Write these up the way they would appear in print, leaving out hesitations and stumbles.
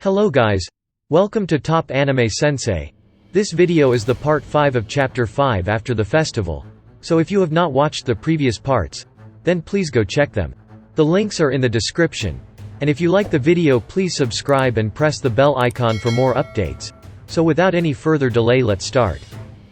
Hello guys. Welcome to Top Anime Sensei. This video is the part 5 of chapter 5 after the festival. So if you have not watched the previous parts, then please go check them. The links are in the description. And if you like the video, please subscribe and press the bell icon for more updates. So without any further delay, let's start.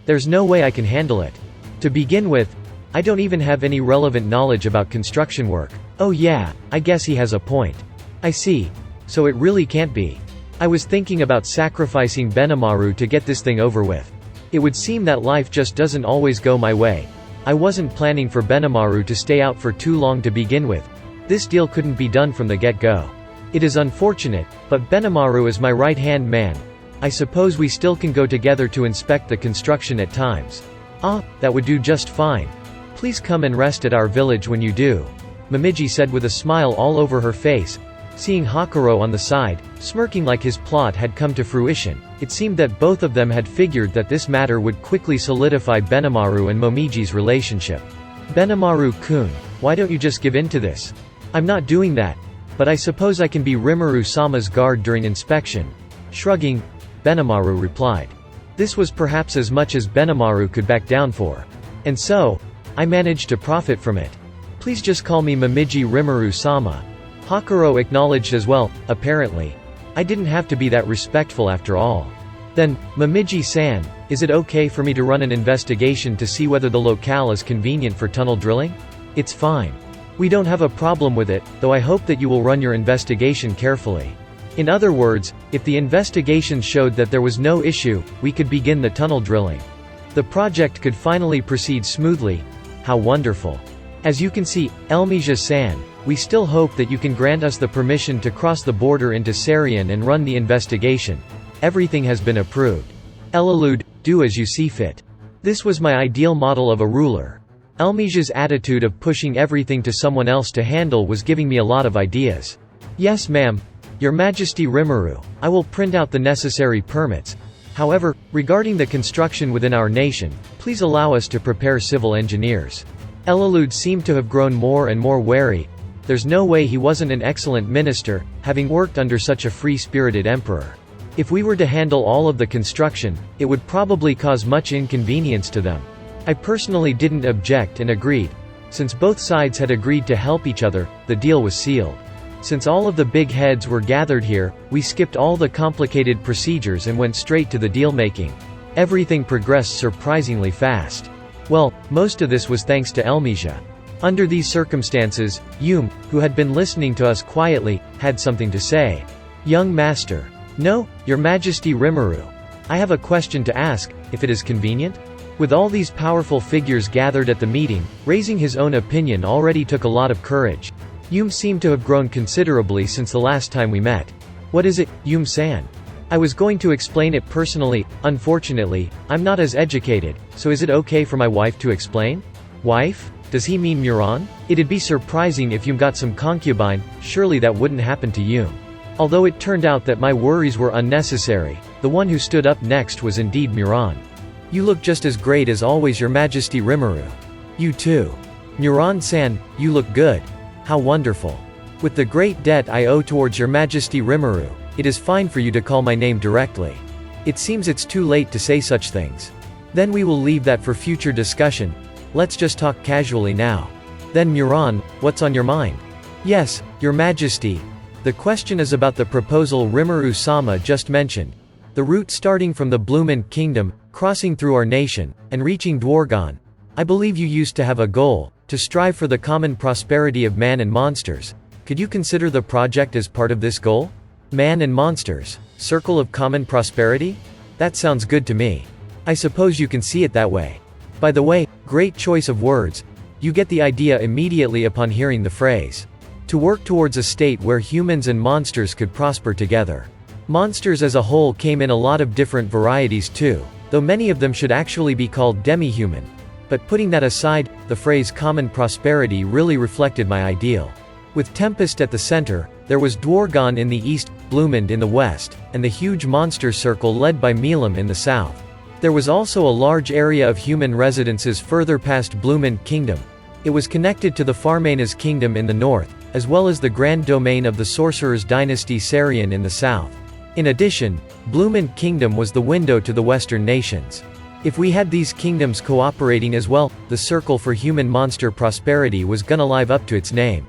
There's no way I can handle it. To begin with, I don't even have any relevant knowledge about construction work. Oh yeah, I guess he has a point. I see. So it really can't be. I was thinking about sacrificing Benimaru to get this thing over with. It would seem that life just doesn't always go my way. I wasn't planning for Benimaru to stay out for too long to begin with. This deal couldn't be done from the get-go. It is unfortunate, but Benimaru is my right-hand man. I suppose we still can go together to inspect the construction at times. Ah, that would do just fine. Please come and rest at our village when you do, Momiji said with a smile all over her face. Seeing Hakuro on the side, smirking like his plot had come to fruition, it seemed that both of them had figured that this matter would quickly solidify Benimaru and Momiji's relationship. Benimaru-kun, why don't you just give in to this? I'm not doing that. But I suppose I can be Rimuru-sama's guard during inspection. Shrugging, Benimaru replied. This was perhaps as much as Benimaru could back down for. And so, I managed to profit from it. Please just call me Momiji Rimuru-sama. Hakuro acknowledged as well, apparently. I didn't have to be that respectful after all. Then, Momiji-san, is it okay for me to run an investigation to see whether the locale is convenient for tunnel drilling? It's fine. We don't have a problem with it, though I hope that you will run your investigation carefully. In other words, if the investigation showed that there was no issue, we could begin the tunnel drilling. The project could finally proceed smoothly. How wonderful. As you can see, Elmija-san, we still hope that you can grant us the permission to cross the border into Sarian and run the investigation. Everything has been approved. Elalude, do as you see fit. This was my ideal model of a ruler. Elmija's attitude of pushing everything to someone else to handle was giving me a lot of ideas. Yes ma'am. Your Majesty Rimuru, I will print out the necessary permits. However, regarding the construction within our nation, please allow us to prepare civil engineers. Elalude seemed to have grown more and more wary. There's no way he wasn't an excellent minister, having worked under such a free-spirited emperor. If we were to handle all of the construction, it would probably cause much inconvenience to them. I personally didn't object and agreed. Since both sides had agreed to help each other, the deal was sealed. Since all of the big heads were gathered here, we skipped all the complicated procedures and went straight to the deal-making. Everything progressed surprisingly fast. Well, most of this was thanks to Elmija. Under these circumstances, Yume, who had been listening to us quietly, had something to say. Young master. No, Your Majesty Rimuru. I have a question to ask, if it is convenient? With all these powerful figures gathered at the meeting, raising his own opinion already took a lot of courage. Yume seemed to have grown considerably since the last time we met. What is it, Yume-san? I was going to explain it personally. Unfortunately, I'm not as educated, so is it okay for my wife to explain? Wife? Does he mean Muran? It'd be surprising if Yume got some concubine. Surely that wouldn't happen to Yume. Although it turned out that my worries were unnecessary, the one who stood up next was indeed Muran. You look just as great as always, Your Majesty Rimuru. You too. Muran-san, you look good. How wonderful. With the great debt I owe towards Your Majesty Rimuru, it is fine for you to call my name directly. It seems it's too late to say such things. Then we will leave that for future discussion. Let's just talk casually now. Then Muran, what's on your mind? Yes, Your Majesty. The question is about the proposal Rimuru-sama just mentioned. The route starting from the Bloomin Kingdom, crossing through our nation, and reaching Dwargon. I believe you used to have a goal, to strive for the common prosperity of man and monsters. Could you consider the project as part of this goal? Man and monsters, circle of common prosperity? That sounds good to me. I suppose you can see it that way. By the way, great choice of words. You get the idea immediately upon hearing the phrase. To work towards a state where humans and monsters could prosper together. Monsters as a whole came in a lot of different varieties too, though many of them should actually be called demi-human. But putting that aside, the phrase common prosperity really reflected my ideal. With Tempest at the center, there was Dwargon in the east, Bloomend in the west, and the huge monster circle led by Milam in the south. There was also a large area of human residences further past Bloomend Kingdom. It was connected to the Farmanas Kingdom in the north, as well as the grand domain of the Sorcerer's Dynasty Sarian in the south. In addition, Blumend Kingdom was the window to the Western nations. If we had these kingdoms cooperating as well, the Circle for Human-Monster Prosperity was gonna live up to its name.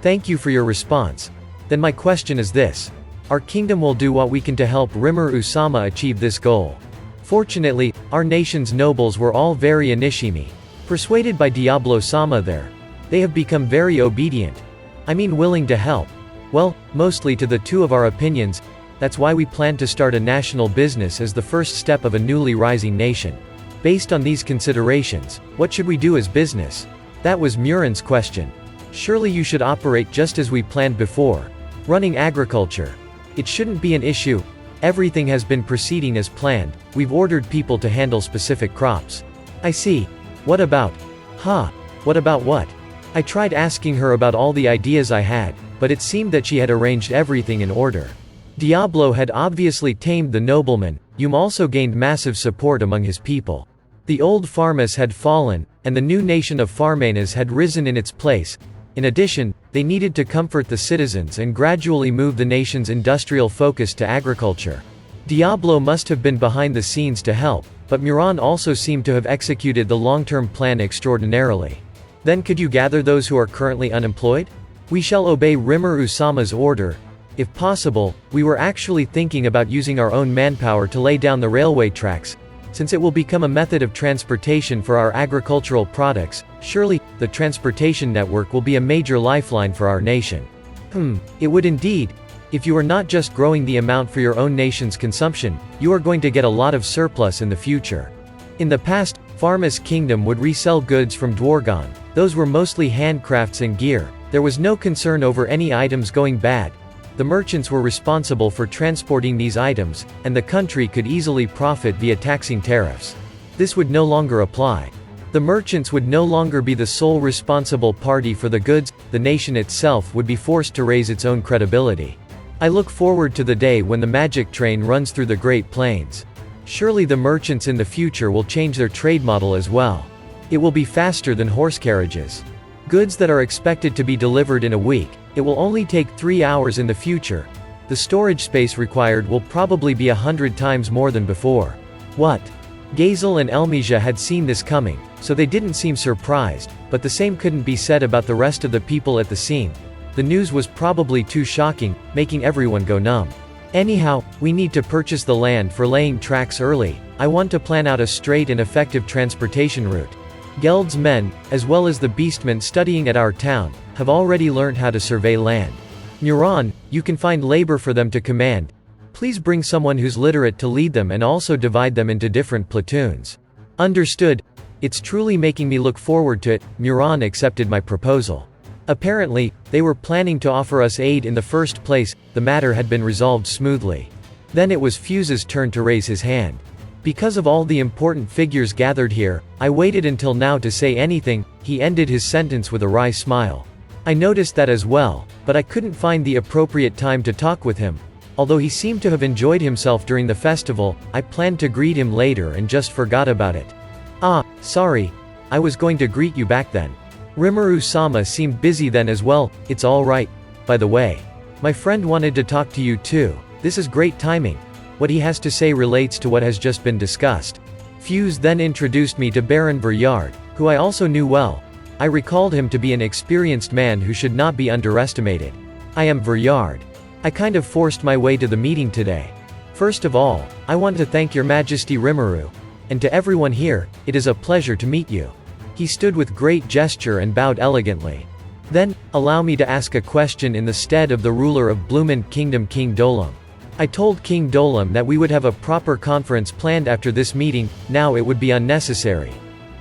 Thank you for your response. Then my question is this. Our kingdom will do what we can to help Rimuru-sama achieve this goal. Fortunately, our nation's nobles were all very inishimi. Persuaded by Diablo-sama there. They have become very obedient. I mean willing to help. Well, mostly to the two of our opinions. That's why we plan to start a national business as the first step of a newly rising nation. Based on these considerations, what should we do as business? That was Murin's question. Surely you should operate just as we planned before. Running agriculture. It shouldn't be an issue. Everything has been proceeding as planned. We've ordered people to handle specific crops. I see. What about? What about what? I tried asking her about all the ideas I had, but it seemed that she had arranged everything in order. Diablo had obviously tamed the nobleman. Yum also gained massive support among his people. The old Pharmas had fallen, and the new nation of Pharmanas had risen in its place. In addition, they needed to comfort the citizens and gradually move the nation's industrial focus to agriculture. Diablo must have been behind the scenes to help, but Murin also seemed to have executed the long-term plan extraordinarily. Then could you gather those who are currently unemployed? We shall obey Rimuru-sama's order. If possible, we were actually thinking about using our own manpower to lay down the railway tracks. Since it will become a method of transportation for our agricultural products, surely, the transportation network will be a major lifeline for our nation. It would indeed. If you are not just growing the amount for your own nation's consumption, you are going to get a lot of surplus in the future. In the past, Pharmas Kingdom would resell goods from Dwargon. Those were mostly handcrafts and gear. There was no concern over any items going bad. The merchants were responsible for transporting these items, and the country could easily profit via taxing tariffs. This would no longer apply. The merchants would no longer be the sole responsible party for the goods. The nation itself would be forced to raise its own credibility. I look forward to the day when the magic train runs through the Great Plains. Surely the merchants in the future will change their trade model as well. It will be faster than horse carriages. Goods that are expected to be delivered in a week, it will only take 3 hours in the future. The storage space required will probably be 100 times more than before. What? Gazel and Elmisia had seen this coming, so they didn't seem surprised, but the same couldn't be said about the rest of the people at the scene. The news was probably too shocking, making everyone go numb. Anyhow, we need to purchase the land for laying tracks early. I want to plan out a straight and effective transportation route. Geld's men, as well as the beastmen studying at our town, have already learned how to survey land. Murin, you can find labor for them to command. Please bring someone who's literate to lead them and also divide them into different platoons. Understood. It's truly making me look forward to it. Murin accepted my proposal. Apparently, they were planning to offer us aid in the first place. The matter had been resolved smoothly. Then it was Fuse's turn to raise his hand. Because of all the important figures gathered here, I waited until now to say anything. He ended his sentence with a wry smile. I noticed that as well, but I couldn't find the appropriate time to talk with him. Although he seemed to have enjoyed himself during the festival, I planned to greet him later and just forgot about it. Sorry. I was going to greet you back then. Rimuru-sama seemed busy then as well. It's all right. By the way, my friend wanted to talk to you too. This is great timing. What he has to say relates to what has just been discussed. Fuse then introduced me to Baron Veyard, who I also knew well. I recalled him to be an experienced man who should not be underestimated. I am Veyard. I kind of forced my way to the meeting today. First of all, I want to thank Your Majesty Rimuru. And to everyone here, it is a pleasure to meet you. He stood with great gesture and bowed elegantly. Then, allow me to ask a question in the stead of the ruler of Blumend Kingdom, King Dolam. I told King Dolam that we would have a proper conference planned after this meeting. Now it would be unnecessary.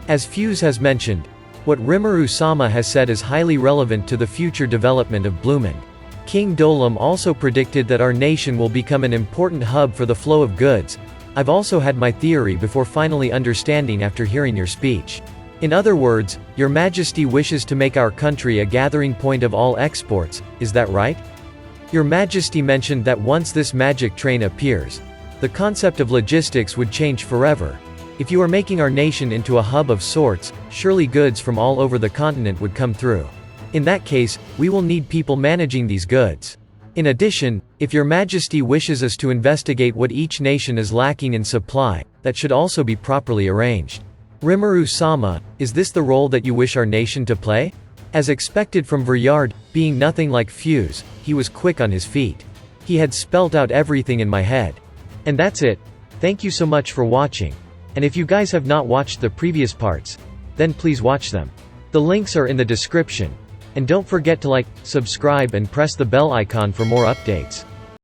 As Fuse has mentioned, what Rimuru-sama has said is highly relevant to the future development of Blumend. King Dolam also predicted that our nation will become an important hub for the flow of goods. I've also had my theory before finally understanding after hearing your speech. In other words, Your Majesty wishes to make our country a gathering point of all exports, is that right? Your Majesty mentioned that once this magic train appears, the concept of logistics would change forever. If you are making our nation into a hub of sorts, surely goods from all over the continent would come through. In that case, we will need people managing these goods. In addition, if your majesty wishes us to investigate what each nation is lacking in supply, that should also be properly arranged. Rimuru-sama, is this the role that you wish our nation to play? As expected from Vuryard, being nothing like Fuse, he was quick on his feet. He had spelt out everything in my head. And that's it. Thank you so much for watching. And if you guys have not watched the previous parts, then please watch them. The links are in the description. And don't forget to like, subscribe and press the bell icon for more updates.